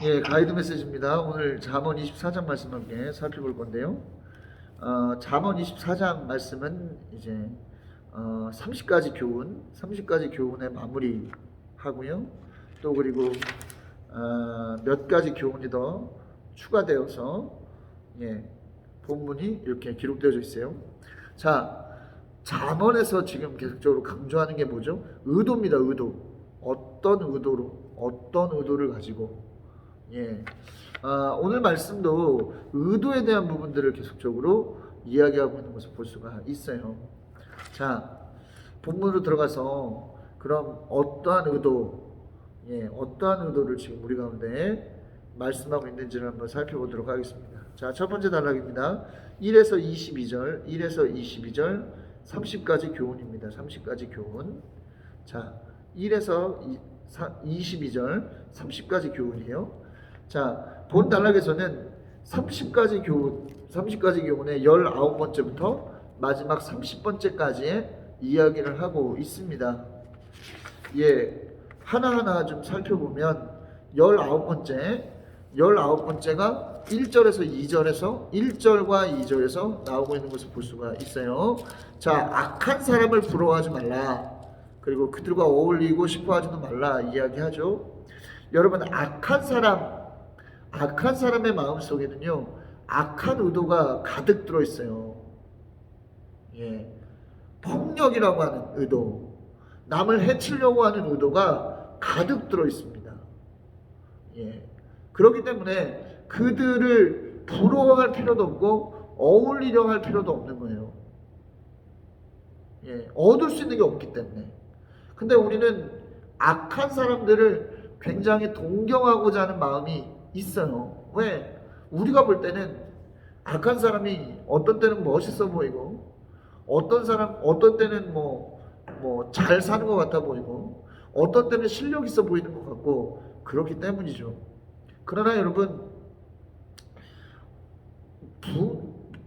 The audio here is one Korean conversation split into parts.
예, 가이드 메시지입니다. 오늘 잠언 24장 말씀 함께 살펴볼 건데요. 잠언 24장 말씀은 이제 30가지 교훈, 30가지 교훈의 마무리 하고요. 또 그리고 몇 가지 교훈이 더 추가되어서 본문이 이렇게 기록되어져 있어요. 자, 잠언에서 지금 계속적으로 강조하는 게 뭐죠? 의도입니다. 의도. 어떤 의도를 가지고 오늘 말씀도 의도에 대한 부분들을 계속적으로 이야기하고 있는 것을 볼 수가 있어요. 자, 본문으로 들어가서 그럼 어떠한 의도를 지금 우리 가운데 말씀하고 있는지를 한번 살펴보도록 하겠습니다. 자, 첫 번째 단락입니다. 1에서 22절 30가지 교훈입니다. 30가지 교훈. 자, 1에서 22절 30가지 교훈이에요. 자, 본 단락에서는 30가지 교훈의 19번째부터 마지막 30번째까지의 이야기를 하고 있습니다. 하나하나 좀 살펴보면 19번째가 1절과 2절에서 나오고 있는 것을 볼 수가 있어요. 자, 악한 사람을 부러워하지 말라. 그리고 그들과 어울리고 싶어 하지도 말라 이야기하죠. 여러분, 악한 사람의 마음속에는요, 악한 의도가 가득 들어있어요. 폭력이라고 하는 의도, 남을 해치려고 하는 의도가 가득 들어있습니다. 그렇기 때문에 그들을 부러워할 필요도 없고 어울리려 할 필요도 없는 거예요. 얻을 수 있는 게 없기 때문에. 근데 우리는 악한 사람들을 굉장히 동경하고자 하는 마음이 있어요. 왜? 우리가 볼 때는 악한 사람이 어떤 때는 멋있어 보이고 어떤 때는 잘 사는 것 같아 보이고 어떤 때는 실력 있어 보이는 것 같고 그렇기 때문이죠. 그러나 여러분,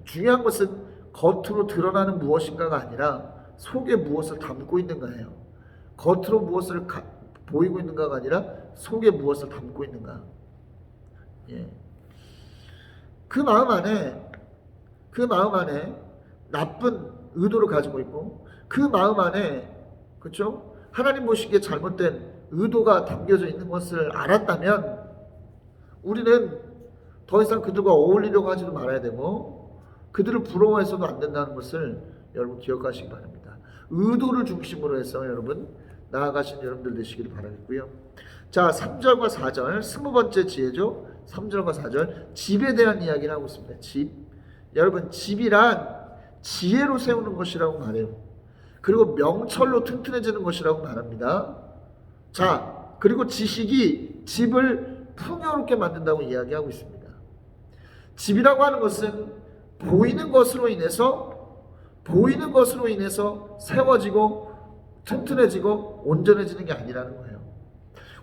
중요한 것은 겉으로 드러나는 무엇인가가 아니라 속에 무엇을 담고 있는가예요. 겉으로 무엇을 보이고 있는가가 아니라 속에 무엇을 담고 있는가. 그 마음 안에 나쁜 의도를 가지고 있고 그 마음 안에, 그렇죠? 하나님 보시기에 잘못된 의도가 담겨져 있는 것을 알았다면 우리는 더 이상 그들과 어울리려고 하지도 말아야 되고 그들을 부러워해서도 안 된다는 것을 여러분 기억하시기 바랍니다. 의도를 중심으로 해서 여러분 나아가신 여러분들 되시기를 바라겠고요. 자, 3절과 4절 20번째 지혜죠. 3절과 4절 집에 대한 이야기를 하고 있습니다. 집. 여러분, 집이란 지혜로 세우는 것이라고 말해요. 그리고 명철로 튼튼해지는 것이라고 말합니다. 자, 그리고 지식이 집을 풍요롭게 만든다고 이야기하고 있습니다. 집이라고 하는 것은 보이는 것으로 인해서 세워지고 튼튼해지고 온전해지는 게 아니라는 거예요.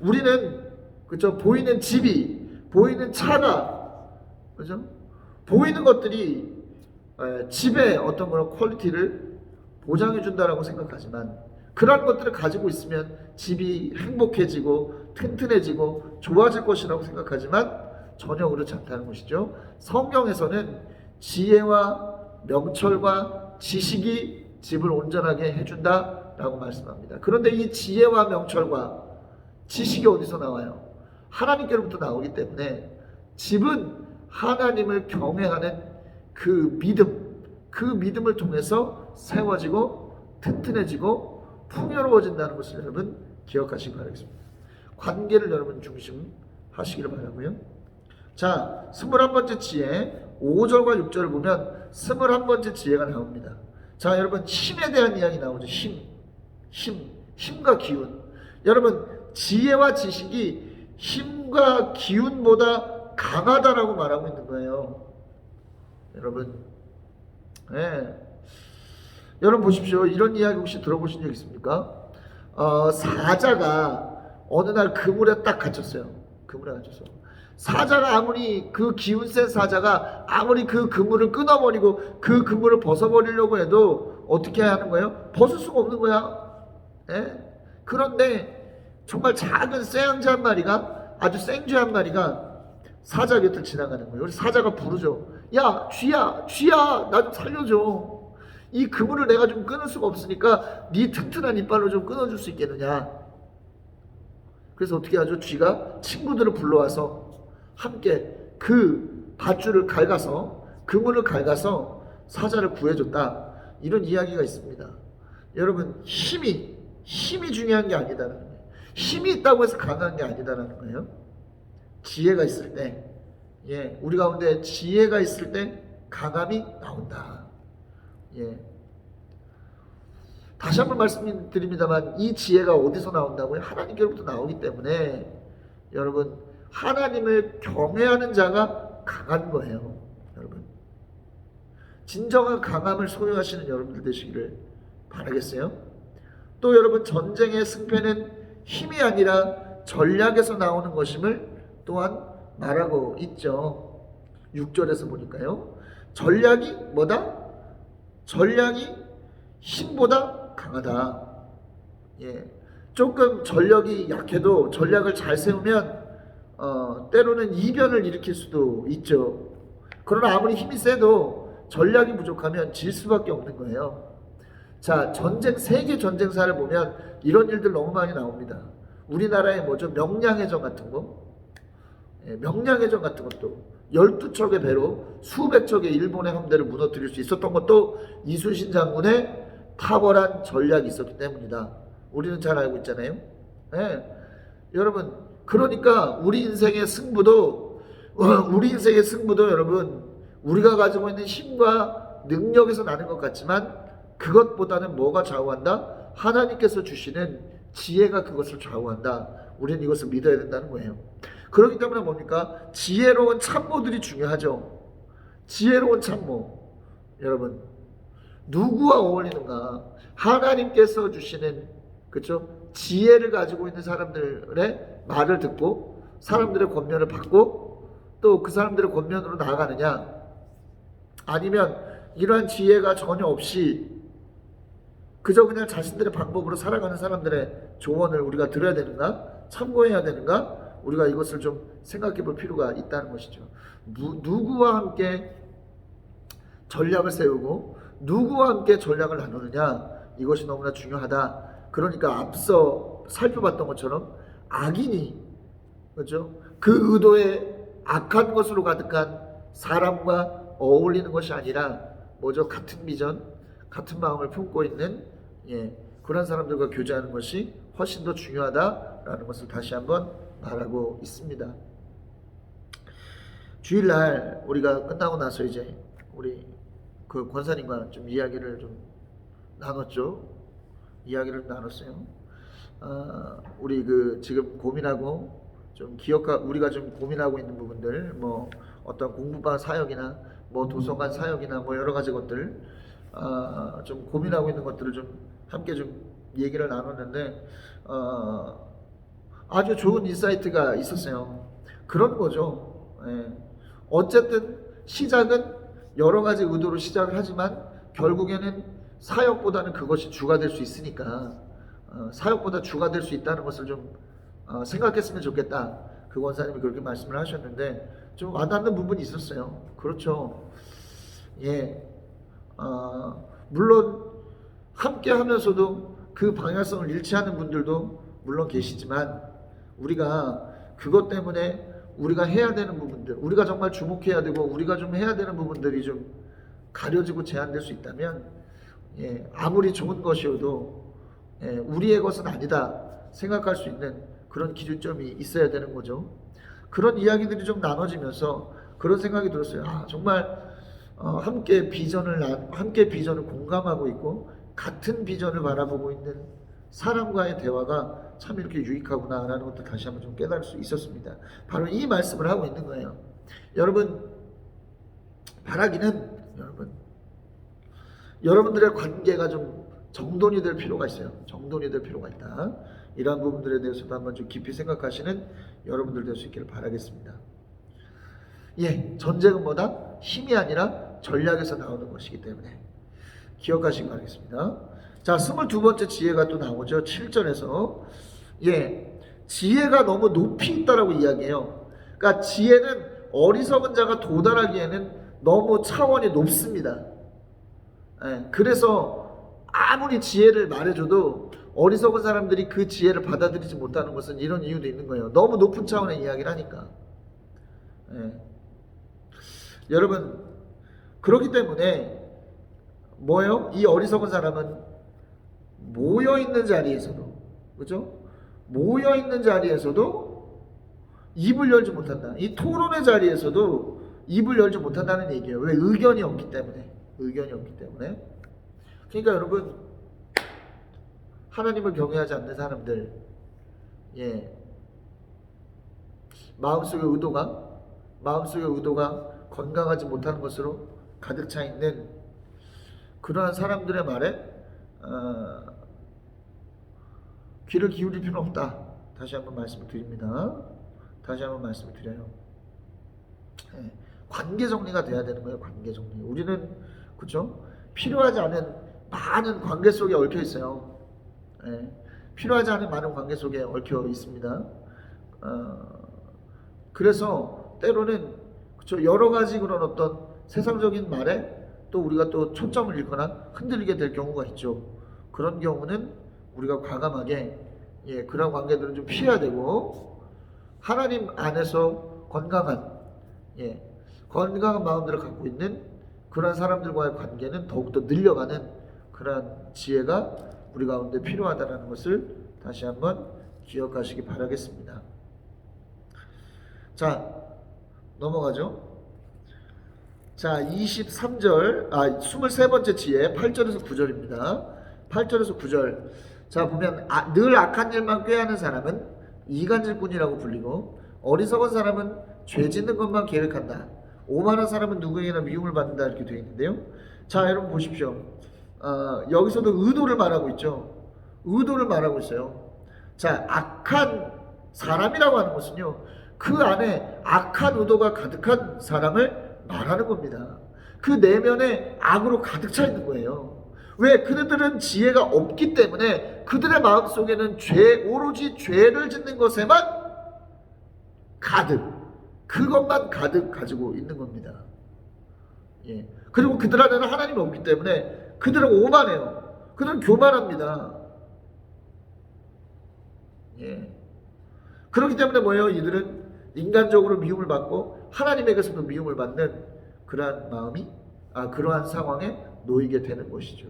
우리는, 그렇죠? 보이는 집이, 보이는 차가, 그렇죠? 보이는 것들이 집의 어떤 그런 퀄리티를 보장해 준다라고 생각하지만 그런 것들을 가지고 있으면 집이 행복해지고 튼튼해지고 좋아질 것이라고 생각하지만 전혀 그렇지 않다는 것이죠. 성경에서는 지혜와 명철과 지식이 집을 온전하게 해준다라고 말씀합니다. 그런데 이 지혜와 명철과 지식이 어디서 나와요? 하나님께로부터 나오기 때문에 집은 하나님을 경외하는 그 믿음을 통해서 세워지고 튼튼해지고 풍요로워진다는 것을 여러분 기억하시기 바라겠습니다. 관계를 여러분 중심하시기를 바라고요. 자, 21번째 지혜 5절과 6절을 보면 21번째 지혜가 나옵니다. 자, 여러분, 힘에 대한 이야기 나오죠. 힘과 기운. 여러분, 지혜와 지식이 힘과 기운보다 강하다라고 말하고 있는 거예요. 여러분, 여러분 보십시오. 이런 이야기 혹시 들어보신 적 있습니까? 사자가 어느 날 그물에 딱 갇혔어요. 사자가 아무리 그 기운 센 사자가 아무리 그 그물을 끊어버리고 그 그물을 벗어버리려고 해도 어떻게 하는 거예요? 벗을 수가 없는 거야. 그런데 정말 작은 쇠양지 한 마리가 아주 생쥐 한 마리가 사자 곁을 지나가는 거예요. 우리 사자가 부르죠. 야, 쥐야, 쥐야, 나 좀 살려줘. 이 그물을 내가 좀 끊을 수가 없으니까 네 튼튼한 이빨로 좀 끊어줄 수 있겠느냐. 그래서 어떻게 하죠? 쥐가 친구들을 불러와서 함께 그 밧줄을 갉아서 그물을 갉아서 사자를 구해줬다. 이런 이야기가 있습니다. 여러분, 힘이 중요한 게 아니다라는 거예요. 힘이 있다고 해서 강한 게 아니다라는 거예요. 지혜가 있을 때, 우리 가운데 지혜가 있을 때 강함이 나온다. 다시 한번 말씀드립니다만 이 지혜가 어디서 나온다고요? 하나님께로부터 나오기 때문에 여러분, 하나님을 경외하는 자가 강한 거예요. 여러분, 진정한 강함을 소유하시는 여러분들 되시기를 바라겠어요. 또 여러분, 전쟁의 승패는 힘이 아니라 전략에서 나오는 것임을 또한 말하고 있죠. 6절에서 보니까요, 전략이 뭐다? 전략이 힘보다 강하다. 조금 전력이 약해도 전략을 잘 세우면 때로는 이변을 일으킬 수도 있죠. 그러나 아무리 힘이 세도 전략이 부족하면 질 수밖에 없는 거예요. 자, 세계 전쟁사를 보면 이런 일들 너무 많이 나옵니다. 우리나라의 뭐죠? 명량해전 같은 거, 명량해전 같은 것도 12척의 배로 수백 척의 일본의 함대를 무너뜨릴 수 있었던 것도 이순신 장군의 탁월한 전략이 있었기 때문이다. 우리는 잘 알고 있잖아요. 여러분, 그러니까 우리 인생의 승부도 여러분, 우리가 가지고 있는 힘과 능력에서 나는 것 같지만 그것보다는 뭐가 좌우한다? 하나님께서 주시는 지혜가 그것을 좌우한다. 우리는 이것을 믿어야 된다는 거예요. 그렇기 때문에 뭡니까? 지혜로운 참모들이 중요하죠. 지혜로운 참모. 여러분, 누구와 어울리는가? 하나님께서 주시는, 그렇죠? 지혜를 가지고 있는 사람들의 말을 듣고 사람들의 권면을 받고 또 그 사람들의 권면으로 나아가느냐, 아니면 이러한 지혜가 전혀 없이 그저 그냥 자신들의 방법으로 살아가는 사람들의 조언을 우리가 들어야 되는가? 참고해야 되는가? 우리가 이것을 좀 생각해 볼 필요가 있다는 것이죠. 누구와 함께 전략을 세우고 누구와 함께 전략을 나누느냐, 이것이 너무나 중요하다. 그러니까 앞서 살펴봤던 것처럼 악인이, 그렇죠? 그 의도에 악한 것으로 가득한 사람과 어울리는 것이 아니라 뭐죠? 같은 비전, 같은 마음을 품고 있는 그런 사람들과 교제하는 것이 훨씬 더 중요하다라는 것을 다시 한번 말하고 있습니다. 주일날 우리가 끝나고 나서 이제 우리 그 권사님과 좀 이야기를 좀 나눴죠. 이야기를 나눴어요. 우리 그 지금 고민하고 우리가 좀 고민하고 있는 부분들, 뭐 어떤 공부반 사역이나 뭐 도서관 사역이나 뭐 여러 가지 것들, 좀 고민하고 있는 것들을 좀 함께 좀 얘기를 나눴는데 아주 좋은 인사이트가 있었어요. 그런 거죠. 어쨌든 시작은 여러 가지 의도로 시작을 하지만 결국에는 사역보다는 그것이 주가 될 수 있으니까 사역보다 주가 될 수 있다는 것을 좀 생각했으면 좋겠다. 그 권사님이 그렇게 말씀을 하셨는데 좀 와닿는 부분이 있었어요. 그렇죠. 물론 함께 하면서도 그 방향성을 잃지 않는 분들도 물론 계시지만 우리가 그것 때문에 우리가 해야 되는 부분들, 우리가 정말 주목해야 되고 우리가 좀 해야 되는 부분들이 좀 가려지고 제한될 수 있다면 아무리 좋은 것이어도 우리의 것은 아니다 생각할 수 있는 그런 기준점이 있어야 되는 거죠. 그런 이야기들이 좀 나눠지면서 그런 생각이 들었어요. 정말 함께 비전을 공감하고 있고 같은 비전을 바라보고 있는 사람과의 대화가 참 이렇게 유익하구나라는 것도 다시 한번 좀 깨달을 수 있었습니다. 바로 이 말씀을 하고 있는 거예요. 여러분, 바라기는 여러분들의 관계가 좀 정돈이 될 필요가 있어요. 정돈이 될 필요가 있다. 이러한 부분들에 대해서도 한번 좀 깊이 생각하시는 여러분들 될 수 있기를 바라겠습니다. 전쟁은 뭐다? 힘이 아니라 전략에서 나오는 것이기 때문에 기억하시기 바라겠습니다. 자, 22번째 지혜가 또 나오죠. 7절에서 지혜가 너무 높이 있다라고 이야기해요. 그러니까 지혜는 어리석은 자가 도달하기에는 너무 차원이 높습니다. 예, 그래서 아무리 지혜를 말해줘도 어리석은 사람들이 그 지혜를 받아들이지 못하는 것은 이런 이유도 있는 거예요. 너무 높은 차원의 이야기를 하니까. 예. 여러분, 그렇기 때문에 뭐예요? 이 어리석은 사람은 모여있는 자리에서도, 그죠? 모여있는 자리에서도 입을 열지 못한다. 이 토론의 자리에서도 입을 열지 못한다는 얘기예요. 왜? 의견이 없기 때문에. 의견이 없기 때문에. 그러니까 여러분, 하나님을 경외하지 않는 사람들, 예, 마음속의 의도가 건강하지 못하는 것으로 가득 차 있는 그러한 사람들의 말에 귀를 기울일 필요는 없다. 다시 한번 말씀을 드립니다. 다시 한번 말씀을 드려요. 예, 관계 정리가 돼야 되는 거예요. 관계 정리. 우리는 그렇죠? 필요하지 않은 많은 관계 속에 얽혀 있어요. 예, 필요하지 않은 많은 관계 속에 얽혀 있습니다. 그래서 때로는 그렇죠? 여러 가지 그런 어떤 세상적인 말에 또 우리가 또 초점을 잃거나 흔들리게 될 경우가 있죠. 그런 경우는 우리가 과감하게 그런 관계들은 좀 피해야 되고 하나님 안에서 건강한 마음들을 갖고 있는 그런 사람들과의 관계는 더욱더 늘려가는 그런 지혜가 우리 가운데 필요하다는 것을 다시 한번 기억하시기 바라겠습니다. 자, 넘어가죠. 자, 23번째 지혜 8절에서 9절입니다. 8절에서 9절. 자, 보면 늘 악한 일만 꾀하는 사람은 이간질꾼이라고 불리고 어리석은 사람은 죄 짓는 것만 계획한다. 오만한 사람은 누구에게나 미움을 받는다 이렇게 되어 있는데요. 자, 여러분 보십시오. 여기서도 의도를 말하고 있죠. 의도를 말하고 있어요. 자, 악한 사람이라고 하는 것은요, 그 안에 악한 의도가 가득한 사람을 말하는 겁니다. 그 내면에 악으로 가득 차 있는 거예요. 왜? 그들은 지혜가 없기 때문에 그들의 마음속에는 오로지 죄를 짓는 것에만 그것만 가득 가지고 있는 겁니다. 예. 그리고 그들 안에는 하나님이 없기 때문에 그들은 오만해요. 그들은 교만합니다. 예. 그렇기 때문에 뭐예요? 이들은 인간적으로 미움을 받고 하나님에게서도 미움을 받는 그러한 상황에 놓이게 되는 것이죠.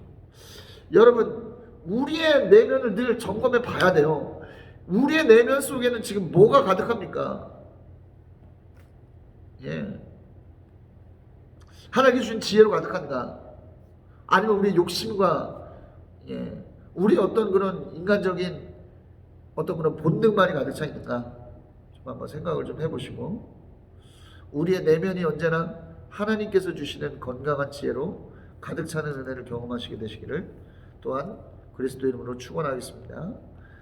여러분, 우리의 내면을 늘 점검해 봐야 돼요. 우리의 내면 속에는 지금 뭐가 가득합니까? 예. 하나님이 주신 지혜로 가득한가? 아니면 우리의 욕심과 우리 어떤 그런 인간적인 어떤 그런 본능만이 가득 차 있는가? 좀 한번 생각을 좀 해보시고 우리의 내면이 언제나 하나님께서 주시는 건강한 지혜로 가득 차는 은혜를 경험하시게 되시기를 또한 그리스도 이름으로 축원하겠습니다.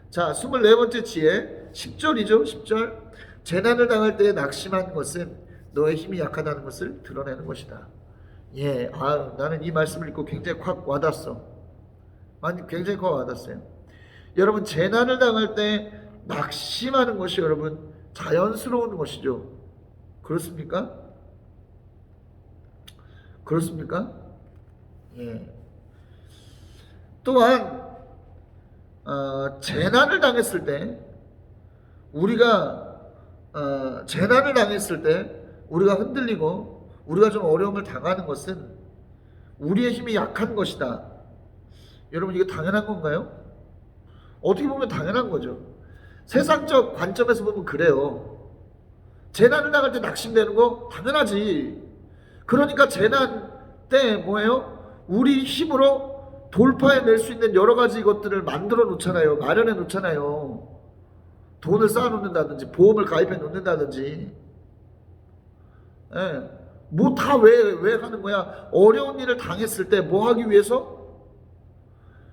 자, 24번째 지혜 10절이죠. 10절. 재난을 당할 때에 낙심한 것은 너의 힘이 약하다는 것을 드러내는 것이다. 예, 나는 이 말씀을 읽고 굉장히 확 와닿았어. 굉장히 확 와닿았어요. 여러분, 재난을 당할 때 낙심하는 것이 여러분 자연스러운 것이죠. 그렇습니까? 그렇습니까? 예. 또한 재난을 당했을 때 우리가 흔들리고 우리가 좀 어려움을 당하는 것은 우리의 힘이 약한 것이다. 여러분, 이게 당연한 건가요? 어떻게 보면 당연한 거죠. 세상적 관점에서 보면 그래요. 재난을 당할 때 낙심되는 거 당연하지. 그러니까 재난 때 뭐예요? 우리 힘으로 돌파해낼 수 있는 여러 가지 것들을 만들어 놓잖아요. 마련해 놓잖아요. 돈을 쌓아 놓는다든지 보험을 가입해 놓는다든지. 예. 뭐 다 왜 하는 거야? 어려운 일을 당했을 때 뭐 하기 위해서?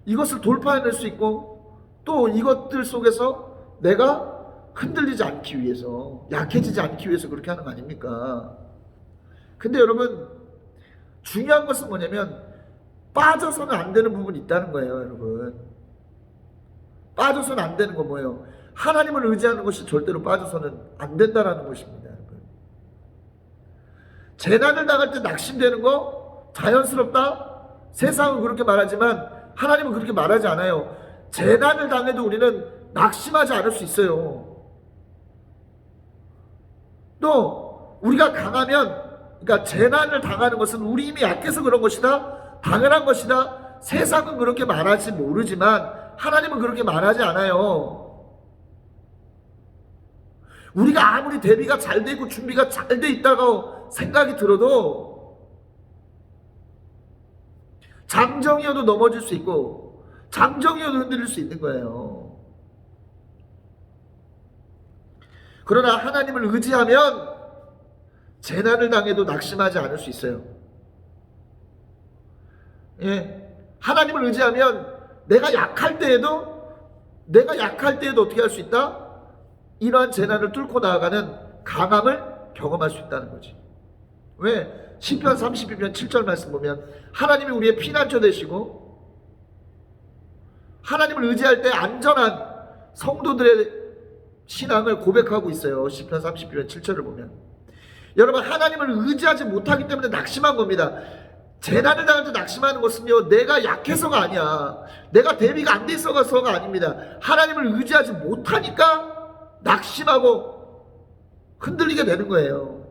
이것을 돌파해낼 수 있고 또 이것들 속에서 내가 흔들리지 않기 위해서, 약해지지 않기 위해서 그렇게 하는 거 아닙니까? 근데 여러분, 중요한 것은 뭐냐면 빠져서는 안 되는 부분이 있다는 거예요. 여러분, 빠져서는 안 되는 거 뭐예요? 하나님을 의지하는 것이 절대로 빠져서는 안 된다라는 것입니다. 여러분. 재난을 당할 때 낙심되는 거 자연스럽다? 세상은 그렇게 말하지만 하나님은 그렇게 말하지 않아요. 재난을 당해도 우리는 낙심하지 않을 수 있어요. 또 우리가 강하면, 그러니까 재난을 당하는 것은 우리 힘이 약해서 그런 것이다, 당연한 것이다. 세상은 그렇게 말할지 모르지만 하나님은 그렇게 말하지 않아요. 우리가 아무리 대비가 잘 돼 있고 준비가 잘 돼 있다고 생각이 들어도 잠정이어도 넘어질 수 있고 잠정이어도 흔들릴 수 있는 거예요. 그러나 하나님을 의지하면 재난을 당해도 낙심하지 않을 수 있어요. 예, 하나님을 의지하면 내가 약할 때에도 어떻게 할 수 있다? 이러한 재난을 뚫고 나아가는 강함을 경험할 수 있다는 거지. 왜? 시편 32편 7절 말씀 보면 하나님이 우리의 피난처 되시고 하나님을 의지할 때 안전한 성도들의 신앙을 고백하고 있어요. 시편 32편 7절을 보면. 여러분, 하나님을 의지하지 못하기 때문에 낙심한 겁니다. 재난을 당할 때 낙심하는 것은요, 내가 약해서가 아니야. 내가 대비가 안 돼 있어서가 아닙니다. 하나님을 의지하지 못하니까 낙심하고 흔들리게 되는 거예요.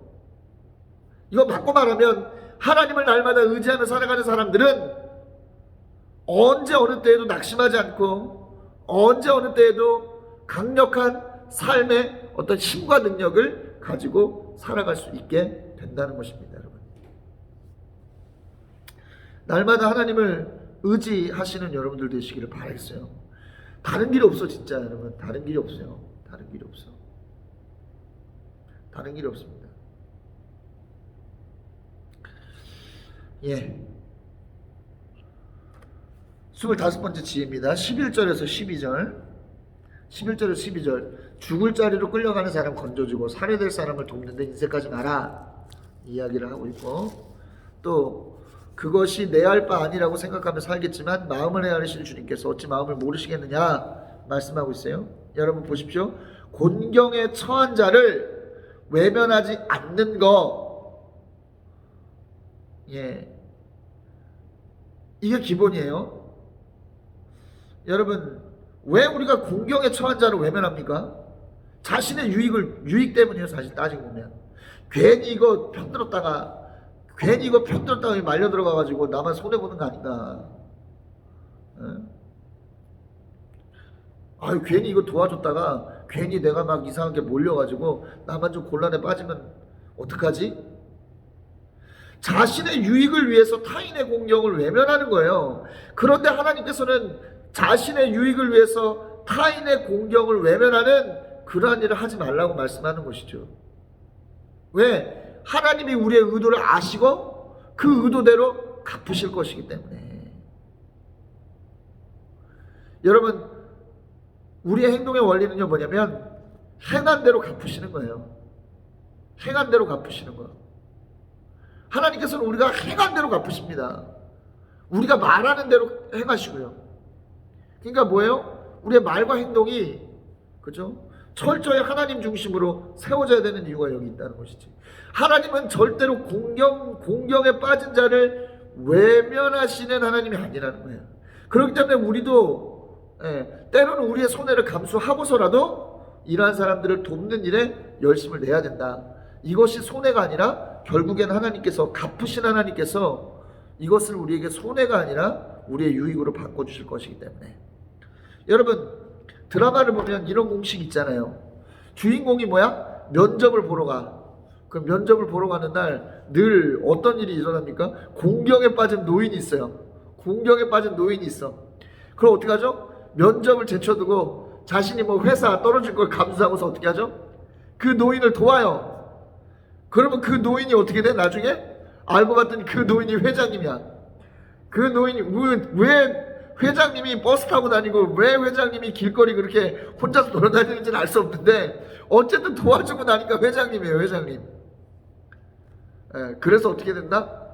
이거 바꿔 말하면 하나님을 날마다 의지하며 살아가는 사람들은 언제 어느 때에도 낙심하지 않고 언제 어느 때에도 강력한 삶의 어떤 힘과 능력을 가지고 살아갈 수 있게 된다는 것입니다. 여러분, 날마다 하나님을 의지하시는 여러분들 되시기를 바라겠어요. 다른 길이 없어. 진짜 여러분, 다른 길이 없어요. 다른 길이 없어. 다른 길이 없습니다. 예. 25번째 지혜입니다. 11절에서 12절. 11절에서 12절. 죽을 자리로 끌려가는 사람 건져주고 살해될 사람을 돕는 데 인색하지 마라. 이야기를 하고 있고, 또 그것이 내 할 바 아니라고 생각하며 살겠지만 마음을 헤아리시는 주님께서 어찌 마음을 모르시겠느냐 말씀하고 있어요. 여러분 보십시오. 곤경에 처한 자를 외면하지 않는 거, 예, 이게 기본이에요. 여러분, 왜 우리가 곤경에 처한 자를 외면합니까? 자신의 유익 때문이에요. 사실 따지고 보면 괜히 이거 편들었다가 말려 들어가가지고 나만 손해보는 거 아닌가. 아유, 괜히 이거 도와줬다가 괜히 내가 막 이상하게 몰려가지고 나만 좀 곤란에 빠지면 어떡하지? 자신의 유익을 위해서 타인의 공경을 외면하는 거예요. 그런데 하나님께서는 자신의 유익을 위해서 타인의 공경을 외면하는 그러한 일을 하지 말라고 말씀하는 것이죠. 왜? 하나님이 우리의 의도를 아시고 그 의도대로 갚으실 것이기 때문에. 여러분, 우리의 행동의 원리는요 뭐냐면 행한 대로 갚으시는 거예요. 행한 대로 갚으시는 거예요. 하나님께서는 우리가 행한 대로 갚으십니다. 우리가 말하는 대로 행하시고요. 그러니까 뭐예요? 우리의 말과 행동이, 그죠? 철저히 하나님 중심으로 세워져야 되는 이유가 여기 있다는 것이지. 하나님은 절대로 공경에 빠진 자를 외면하시는 하나님이 아니라는 거예요. 그렇기 때문에 우리도 때로는 우리의 손해를 감수하고서라도 이러한 사람들을 돕는 일에 열심을 내야 된다. 이것이 손해가 아니라 결국엔 하나님께서, 갚으신 하나님께서 이것을 우리에게 손해가 아니라 우리의 유익으로 바꿔주실 것이기 때문에. 여러분, 드라마를 보면 이런 공식이 있잖아요. 주인공이 뭐야? 면접을 보러 가. 그 면접을 보러 가는 날 늘 어떤 일이 일어납니까? 공경에 빠진 노인이 있어요. 공경에 빠진 노인이 있어. 그럼 어떻게 하죠? 면접을 제쳐두고 자신이 뭐 회사 떨어질 걸 감수하고서 어떻게 하죠? 그 노인을 도와요. 그러면 그 노인이 어떻게 돼? 나중에 알고 봤더니 그 노인이 회장님이야. 그 노인이 왜 회장님이 버스 타고 다니고 왜 회장님이 길거리 그렇게 혼자서 돌아다니는지는 알 수 없는데 어쨌든 도와주고 나니까 회장님이에요. 회장님. 그래서 어떻게 된다?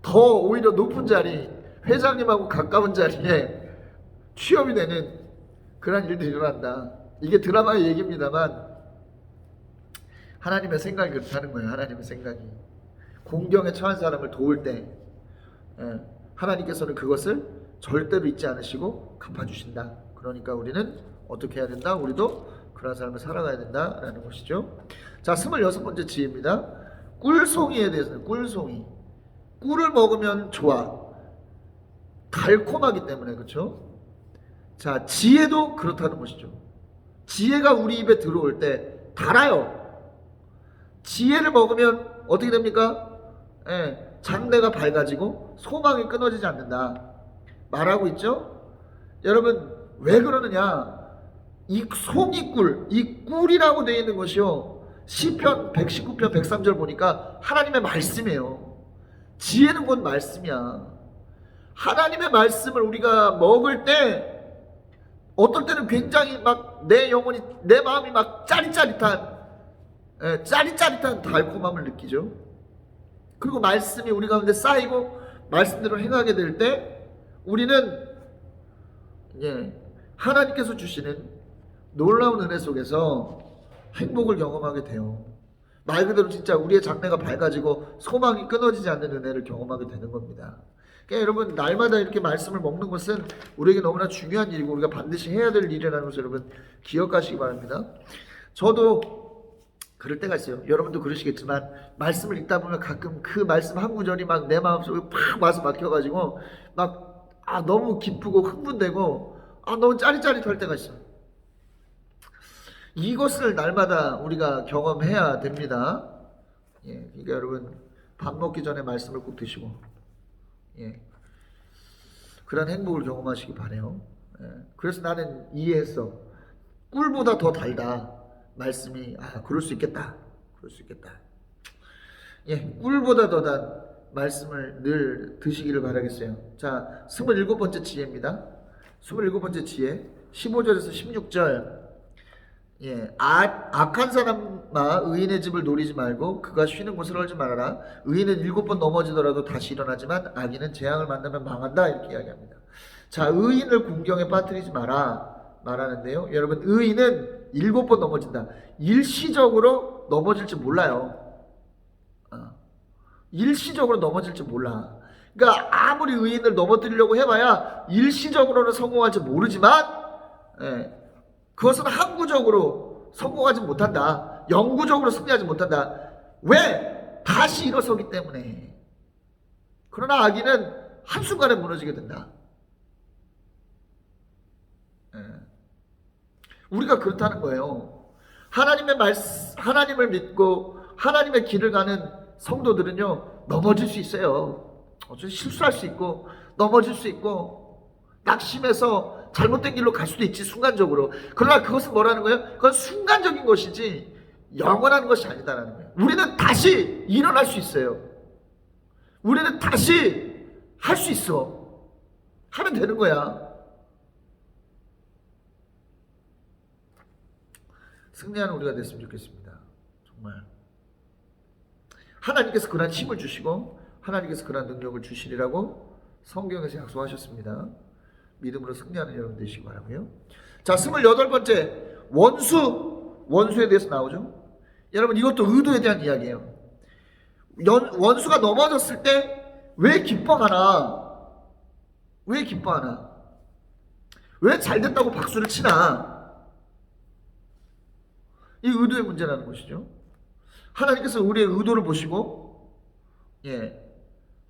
더 오히려 높은 자리, 회장님하고 가까운 자리에 취업이 되는 그런 일들이 일어난다. 이게 드라마의 얘기입니다만 하나님의 생각이 그렇다는 거예요. 하나님의 생각이 공경에 처한 사람을 도울 때 하나님께서는 그것을 절대로 잊지 않으시고 갚아주신다. 그러니까 우리는 어떻게 해야 된다? 우리도 그런 삶을 살아가야 된다라는 것이죠. 자, 26번째 지혜입니다. 꿀송이에 대해서는 꿀송이. 꿀을 먹으면 좋아. 달콤하기 때문에, 그렇죠? 자, 지혜도 그렇다는 것이죠. 지혜가 우리 입에 들어올 때 달아요. 지혜를 먹으면 어떻게 됩니까? 장래가 밝아지고 소망이 끊어지지 않는다 말하고 있죠. 여러분 왜 그러느냐? 이 송이꿀, 이 꿀이라고 되어 있는 것이요, 시편 119편 103절 보니까 하나님의 말씀이에요. 지혜는 곧 말씀이야. 하나님의 말씀을 우리가 먹을 때 어떨 때는 굉장히 막 내 영혼이, 내 마음이 막 짜릿짜릿한 달콤함을 느끼죠. 그리고 말씀이 우리 가운데 쌓이고 말씀대로 행하게 될 때 우리는 하나님께서 주시는 놀라운 은혜 속에서 행복을 경험하게 돼요. 말 그대로 진짜 우리의 장래가 밝아지고 소망이 끊어지지 않는 은혜를 경험하게 되는 겁니다. 그러니까 여러분 날마다 이렇게 말씀을 먹는 것은 우리에게 너무나 중요한 일이고 우리가 반드시 해야 될 일이라는 것을 여러분 기억하시기 바랍니다. 저도 그럴 때가 있어요. 여러분도 그러시겠지만 말씀을 읽다 보면 가끔 그 말씀 한 구절이 막 내 마음속에 팍 와서 막혀가지고 막 너무 기쁘고 흥분되고 너무 짜릿짜릿할 때가 있어요. 이것을 날마다 우리가 경험해야 됩니다. 그러니까 여러분 밥 먹기 전에 말씀을 꼭 드시고 그런 행복을 경험하시기 바라요. 그래서 나는 이해했어. 꿀보다 더 달다. 말씀이 그럴 수 있겠다. 꿀보다 더 단 말씀을 늘 드시기를 바라겠어요. 자, 27번째 지혜입니다. 27번째 지혜 15절에서 16절. 악한 사람아 의인의 집을 노리지 말고 그가 쉬는 곳을 헐지 말아라. 의인은 7번 넘어지더라도 다시 일어나지만 악인은 재앙을 만나면 망한다. 이렇게 이야기합니다. 자, 의인을 궁경에 빠뜨리지 마라 말하는데요. 여러분 의인은 7번 넘어진다. 일시적으로 넘어질지 몰라요. 일시적으로 넘어질지 몰라. 그러니까 아무리 의인을 넘어뜨리려고 해봐야 일시적으로는 성공할지 모르지만 그것은 항구적으로 성공하지 못한다. 영구적으로 승리하지 못한다. 왜? 다시 일어서기 때문에. 그러나 악인은 한순간에 무너지게 된다. 우리가 그렇다는 거예요. 하나님을 믿고 하나님의 길을 가는 성도들은요, 넘어질 수 있어요. 실수할 수 있고 넘어질 수 있고 낙심해서 잘못된 길로 갈 수도 있지, 순간적으로. 그러나 그것은 뭐라는 거예요? 그건 순간적인 것이지 영원한 것이 아니다라는 거예요. 우리는 다시 일어날 수 있어요. 우리는 다시 할 수 있어. 하면 되는 거야. 승리하는 우리가 됐으면 좋겠습니다. 정말 하나님께서 그런 힘을 주시고 하나님께서 그런 능력을 주시리라고 성경에서 약속하셨습니다. 믿음으로 승리하는 여러분 되시기 바라고요. 자, 28번째 원수에 대해서 나오죠. 여러분 이것도 의도에 대한 이야기예요. 원수가 넘어졌을 때 왜 기뻐하나? 왜 기뻐하나? 왜 잘됐다고 박수를 치나? 이 의도의 문제라는 것이죠. 하나님께서 우리의 의도를 보시고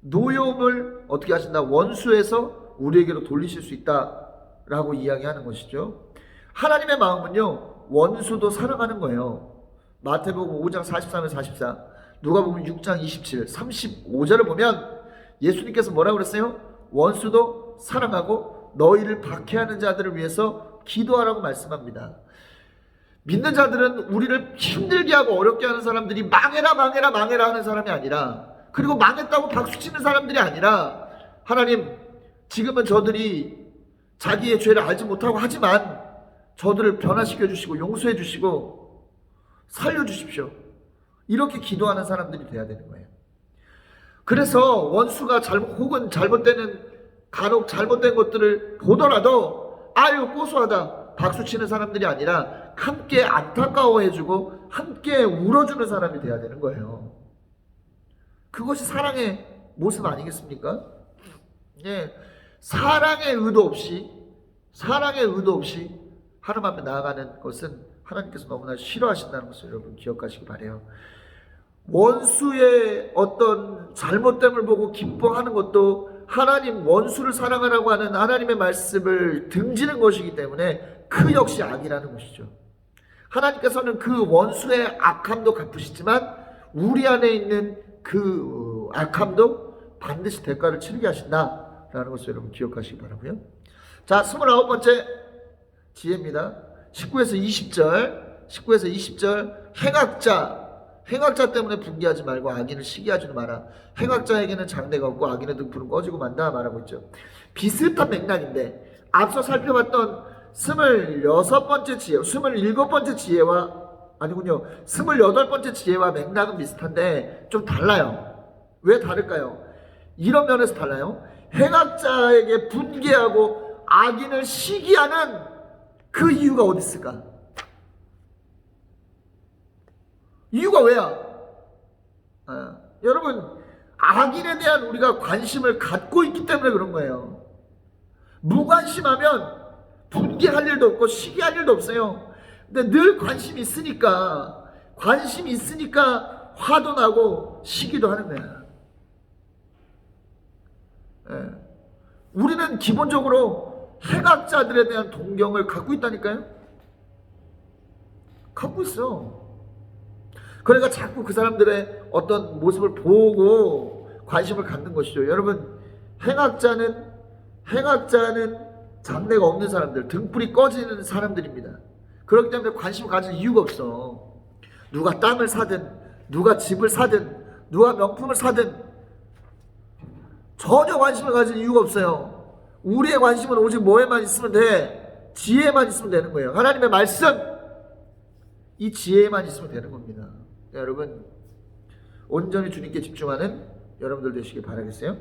노여움을 어떻게 하신다? 원수에서 우리에게로 돌리실 수 있다라고 이야기하는 것이죠. 하나님의 마음은요, 원수도 사랑하는 거예요. 마태복음 5장 43에 44, 누가복음 6장 27, 35절을 보면 예수님께서 뭐라고 그랬어요? 원수도 사랑하고 너희를 박해하는 자들을 위해서 기도하라고 말씀합니다. 믿는 자들은 우리를 힘들게 하고 어렵게 하는 사람들이 망해라 하는 사람이 아니라, 그리고 망했다고 박수치는 사람들이 아니라, 하나님 지금은 저들이 자기의 죄를 알지 못하고 하지만 저들을 변화시켜 주시고 용서해 주시고 살려주십시오. 이렇게 기도하는 사람들이 돼야 되는 거예요. 그래서 원수가 혹은 간혹 잘못된 것들을 보더라도 아유 고소하다 박수치는 사람들이 아니라 함께 안타까워해주고 함께 울어주는 사람이 돼야 되는 거예요. 그것이 사랑의 모습 아니겠습니까? 예, 사랑의 의도 없이 하나님 앞에 나아가는 것은 하나님께서 너무나 싫어하신다는 것을 여러분 기억하시기 바라요. 원수의 어떤 잘못됨을 보고 기뻐하는 것도 하나님 원수를 사랑하라고 하는 하나님의 말씀을 등지는 것이기 때문에 그 역시 악이라는 것이죠. 하나님께서는 그 원수의 악함도 갚으시지만 우리 안에 있는 그 악함도 반드시 대가를 치르게 하신다라는 것을 여러분 기억하시기 바라고요. 자, 29번째 지혜입니다. 19에서 20절 행악자 때문에 분개하지 말고 악인을 시기하지는 마라. 행악자에게는 장래가 없고 악인의 등불은 꺼지고 만다 말하고 있죠. 비슷한 맥락인데 앞서 살펴봤던 27번째 지혜와 아니군요. 28번째 지혜와 맥락은 비슷한데 좀 달라요. 왜 다를까요? 이런 면에서 달라요. 행악자에게 분개하고 악인을 시기하는 그 이유가 어디 있을까? 이유가 왜야? 여러분, 악인에 대한 우리가 관심을 갖고 있기 때문에 그런 거예요. 무관심하면 분개할 일도 없고 시기할 일도 없어요. 근데 늘 관심이 있으니까 화도 나고 시기도 하는 거야. 우리는 기본적으로 행악자들에 대한 동경을 갖고 있다니까요. 갖고 있어. 그러니까 자꾸 그 사람들의 어떤 모습을 보고 관심을 갖는 것이죠. 여러분, 행악자는 장래가 없는 사람들, 등불이 꺼지는 사람들입니다. 그렇기 때문에 관심을 가질 이유가 없어. 누가 땅을 사든, 누가 집을 사든, 누가 명품을 사든 전혀 관심을 가질 이유가 없어요. 우리의 관심은 오직 뭐에만 있으면 돼? 지혜에만 있으면 되는 거예요. 하나님의 말씀, 이 지혜에만 있으면 되는 겁니다. 여러분, 온전히 주님께 집중하는 여러분들 되시길 바라겠어요.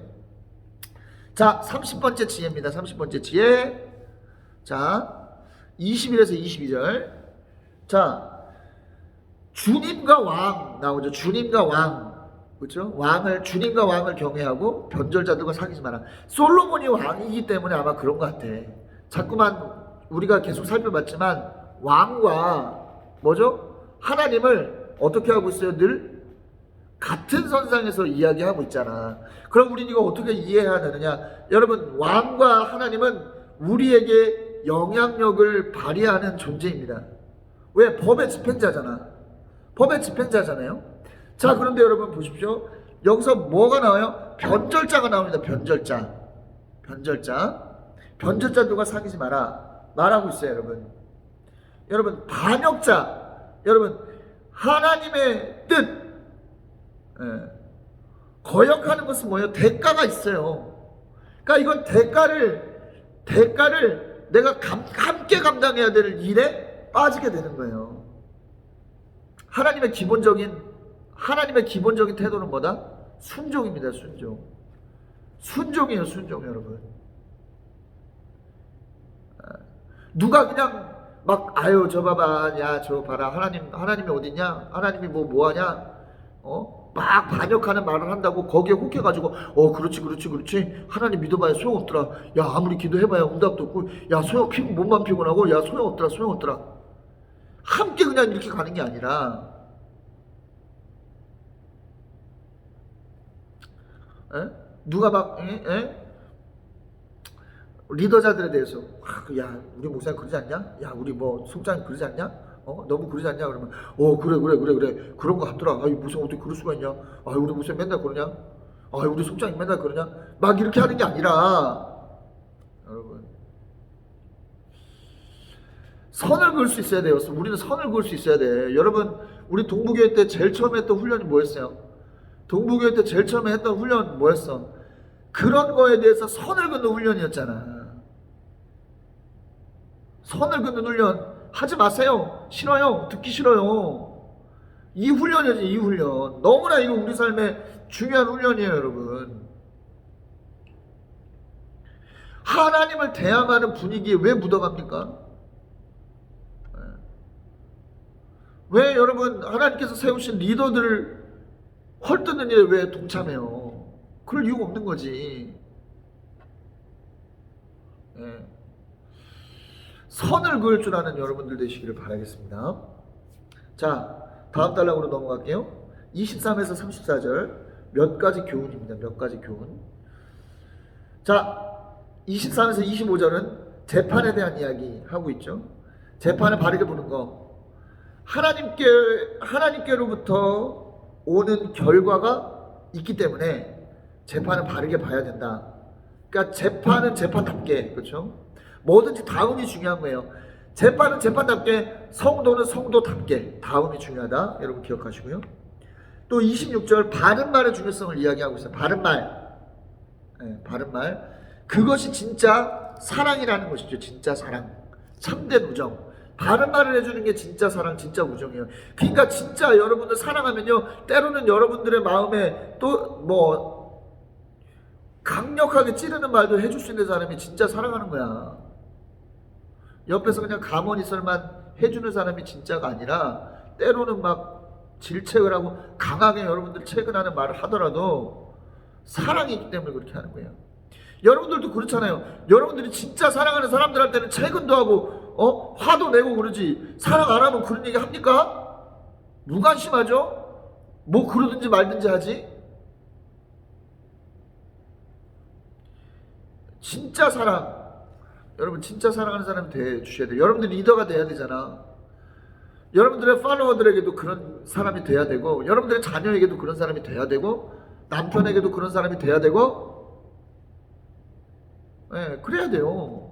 자, 30번째 지혜입니다. 30번째 지혜. 자, 21에서 22절. 자, 주님과 왕 나오죠. 주님과 왕. 그렇죠? 주님과 왕을 경외하고 변절자들과 사귀지 마라. 솔로몬이 왕이기 때문에 아마 그런 것 같아. 자꾸만 우리가 계속 살펴봤지만 왕과 뭐죠? 하나님을 어떻게 하고 있어요? 늘 같은 선상에서 이야기하고 있잖아. 그럼 우리는 이거 어떻게 이해해야 되느냐? 여러분, 왕과 하나님은 우리에게 영향력을 발휘하는 존재입니다. 왜? 법의 집행자잖아요. 자, 그런데 여러분 보십시오. 여기서 뭐가 나와요? 변절자가 나옵니다. 변절자들과 사귀지 마라 말하고 있어요. 여러분 반역자, 여러분 하나님의 뜻 거역하는 것은 뭐예요? 대가가 있어요. 그러니까 이건 대가를 내가 함께 감당해야 될 일에 빠지게 되는 거예요. 하나님의 기본적인 태도는 뭐다? 순종입니다. 순종이에요, 여러분. 누가 그냥 막 저 봐봐, 야 저 봐라, 하나님이 어딨냐? 하나님이 뭐하냐? 막 반역하는 말을 한다고 거기에 혹해가지고 그렇지 하나님 믿어봐야 소용없더라. 야 아무리 기도해봐야 응답도 없고, 야 몸만 피곤하고, 야 소용없더라. 함께 그냥 이렇게 가는 게 아니라 누가 막 리더자들에 대해서 야 우리 목사님 그러지 않냐? 야 우리 속장님 그러지 않냐? 너무 그러지 않냐? 그러면 그래 그런 거 같더라. 아이 무슨 어떻게 그럴 수가 있냐? 아이 우리 목사님 맨날 그러냐? 아이 우리 속장님 맨날 그러냐? 막 이렇게 하는 게 아니라 여러분 선을 그을 수 있어야 돼요. 우리는 선을 그을 수 있어야 돼. 여러분, 우리 동부교회 때 제일 처음에 했던 훈련이 뭐였어요? 동부교회 때 제일 처음에 했던 훈련 뭐였어? 그런 거에 대해서 선을 긋는 훈련이었잖아. 선을 긋는 훈련 하지 마세요. 싫어요. 듣기 싫어요. 이 훈련이지, 이 훈련. 너무나 이거 우리 삶에 중요한 훈련이에요, 여러분. 하나님을 대항하는 분위기에 왜 묻어갑니까? 왜 여러분 하나님께서 세우신 리더들을 헐뜯는 일에 왜 동참해요? 그럴 이유가 없는 거지. 예. 선을 그을 줄 아는 여러분들 되시기를 바라겠습니다. 자, 다음 단락으로 넘어갈게요. 23에서 34절 몇 가지 교훈입니다. 몇 가지 교훈. 자, 23에서 25절은 재판에 대한 이야기 하고 있죠. 재판을 바르게 보는 거. 하나님께로부터 오는 결과가 있기 때문에 재판을 바르게 봐야 된다. 그러니까 재판은 재판답게, 그렇죠? 뭐든지 다음이 중요한 거예요. 재판은 재판답게, 성도는 성도답게 다음이 중요하다. 여러분 기억하시고요. 또 26절 바른 말의 중요성을 이야기하고 있어요. 바른 말. 네, 바른 말. 그것이 진짜 사랑이라는 것이죠. 진짜 사랑. 참된 우정. 바른 말을 해주는 게 진짜 사랑, 진짜 우정이에요. 그러니까 진짜 여러분들 사랑하면요, 때로는 여러분들의 마음에 또 뭐 강력하게 찌르는 말도 해줄 수 있는 사람이 진짜 사랑하는 거야. 옆에서 그냥 가만히 있을만 해주는 사람이 진짜가 아니라 때로는 막 질책을 하고 강하게 여러분들 채근하는 말을 하더라도 사랑이 있기 때문에 그렇게 하는 거예요. 여러분들도 그렇잖아요. 여러분들이 진짜 사랑하는 사람들한테는 채근도 하고 화도 내고 그러지. 사랑 안 하면 그런 얘기 합니까? 무관심하죠? 뭐 그러든지 말든지 하지. 진짜 사랑, 여러분 진짜 사랑하는 사람이 돼 주셔야 돼요. 여러분들 리더가 돼야 되잖아. 여러분들의 팔로워들에게도 그런 사람이 돼야 되고, 여러분들의 자녀에게도 그런 사람이 돼야 되고, 남편에게도 그런 사람이 돼야 되고, 네, 그래야 돼요.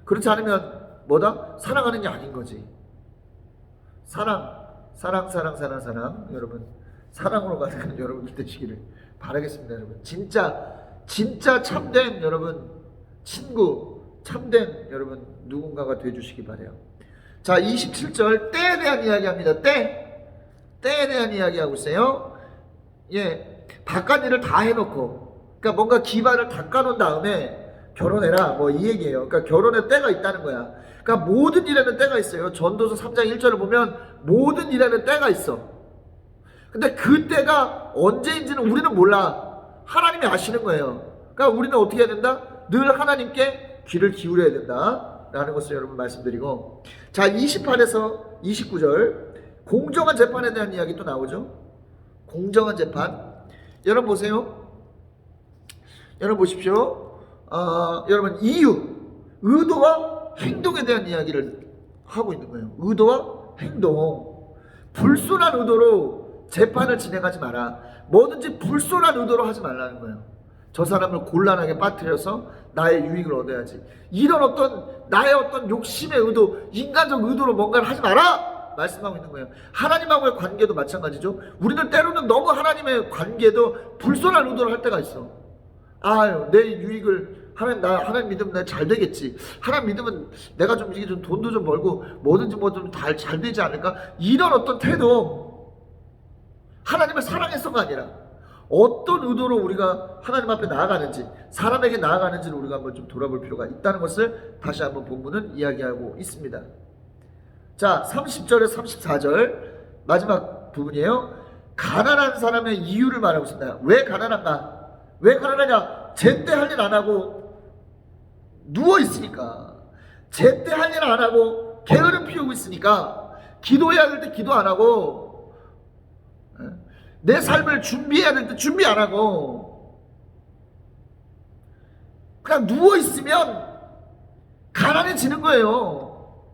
그렇지 않으면 뭐다? 사랑하는 게 아닌 거지. 사랑, 여러분 사랑으로 가득한 여러분들 되시기를 바라겠습니다. 여러분 진짜 참된 여러분 친구, 참된 여러분 누군가가 돼주시기 바래요. 자, 27절 때에 대한 이야기합니다. 때에 대한 이야기하고 있어요. 예, 바깥 일을 다 해놓고, 그러니까 뭔가 기반을 닦아놓은 다음에 결혼해라, 뭐 이 얘기예요. 그러니까 결혼에 때가 있다는 거야. 그러니까 모든 일에는 때가 있어요. 전도서 3장 1절을 보면 모든 일에는 때가 있어. 근데 그 때가 언제인지는 우리는 몰라. 하나님이 아시는 거예요. 그러니까 우리는 어떻게 해야 된다? 늘 하나님께 귀를 기울여야 된다 라는 것을 여러분 말씀드리고, 자, 28에서 29절 공정한 재판에 대한 이야기 또 나오죠. 공정한 재판. 여러분 보세요. 여러분 보십시오. 여러분 이유, 의도와 행동에 대한 이야기를 하고 있는 거예요. 의도와 행동. 불순한 의도로 재판을 진행하지 마라. 뭐든지 불순한 의도로 하지 말라는 거예요. 저 사람을 곤란하게 빠뜨려서 나의 유익을 얻어야지. 이런 나의 욕심의 의도, 인간적 의도로 뭔가를 하지 마라! 말씀하고 있는 거예요. 하나님하고의 관계도 마찬가지죠. 우리는 때로는 너무 하나님의 관계도 불순한 의도로 할 때가 있어. 내 유익을 하나님 믿으면 내가 잘 되겠지. 하나님 믿으면 내가 좀 이게 좀 돈도 좀 벌고 뭐든지 뭐 좀 잘 되지 않을까? 이런 태도, 하나님을 사랑해서가 아니라 어떤 의도로 우리가 하나님 앞에 나아가는지, 사람에게 나아가는지를 우리가 한번 좀 돌아볼 필요가 있다는 것을 다시 한번 본문은 이야기하고 있습니다. 자, 30절에서 34절 마지막 부분이에요. 가난한 사람의 이유를 말하고 있습니다. 왜 가난한가? 왜 가난하냐? 제때 할 일 안 하고 누워 있으니까, 제때 할 일 안 하고 게으름 피우고 있으니까, 기도해야 될 때 기도 안 하고, 내 삶을 준비해야 될 때 준비 안 하고 그냥 누워 있으면 가난해지는 거예요.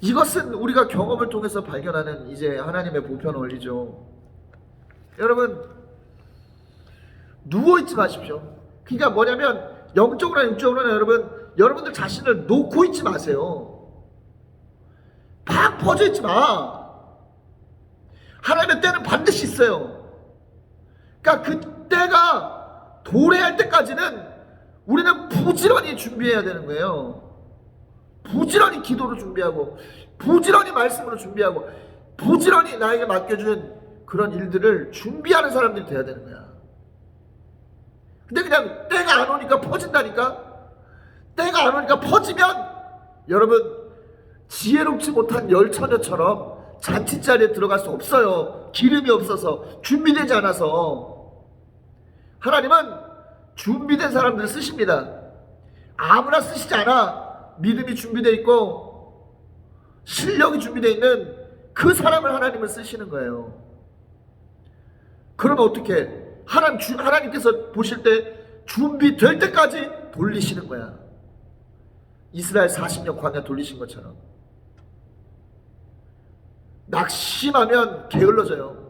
이것은 우리가 경험을 통해서 발견하는 이제 하나님의 보편 원리죠. 여러분 누워 있지 마십시오. 그러니까 뭐냐면 영적으로나 육적으로나 여러분들 자신을 놓고 있지 마세요. 팍 퍼져 있지 마. 하나님의 때는 반드시 있어요. 그러니까 그 때가 도래할 때까지는 우리는 부지런히 준비해야 되는 거예요. 부지런히 기도로 준비하고, 부지런히 말씀으로 준비하고, 부지런히 나에게 맡겨준 그런 일들을 준비하는 사람들이 돼야 되는 거야. 근데 그냥 때가 안 오니까 퍼진다니까. 때가 안 오니까 퍼지면 여러분 지혜롭지 못한 열처녀처럼 잔치자리에 들어갈 수 없어요. 기름이 없어서, 준비되지 않아서. 하나님은 준비된 사람들을 쓰십니다. 아무나 쓰시지 않아. 믿음이 준비되어 있고 실력이 준비되어 있는 그 사람을 하나님은 쓰시는 거예요. 그러면 어떻게? 하나님께서 보실 때 준비될 때까지 돌리시는 거야. 이스라엘 40년 광야 돌리신 것처럼. 낙심하면 게을러져요.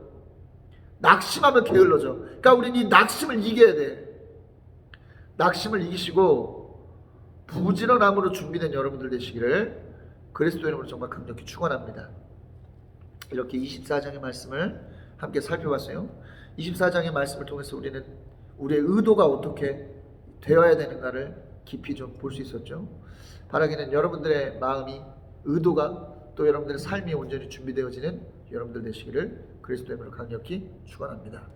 낙심하면 게을러져. 그러니까 우리는 이 낙심을 이겨야 돼. 낙심을 이기시고 부지런함으로 준비된 여러분들 되시기를 그리스도 이름으로 정말 강력히 축원합니다. 이렇게 24장의 말씀을 함께 살펴봤어요. 24장의 말씀을 통해서 우리는 우리의 의도가 어떻게 되어야 되는가를 깊이 좀 볼 수 있었죠. 바라기는 여러분들의 마음이, 의도가 또 여러분들의 삶이 온전히 준비되어지는 여러분들 되시기를 그리스도 이름으로 강력히 축원합니다.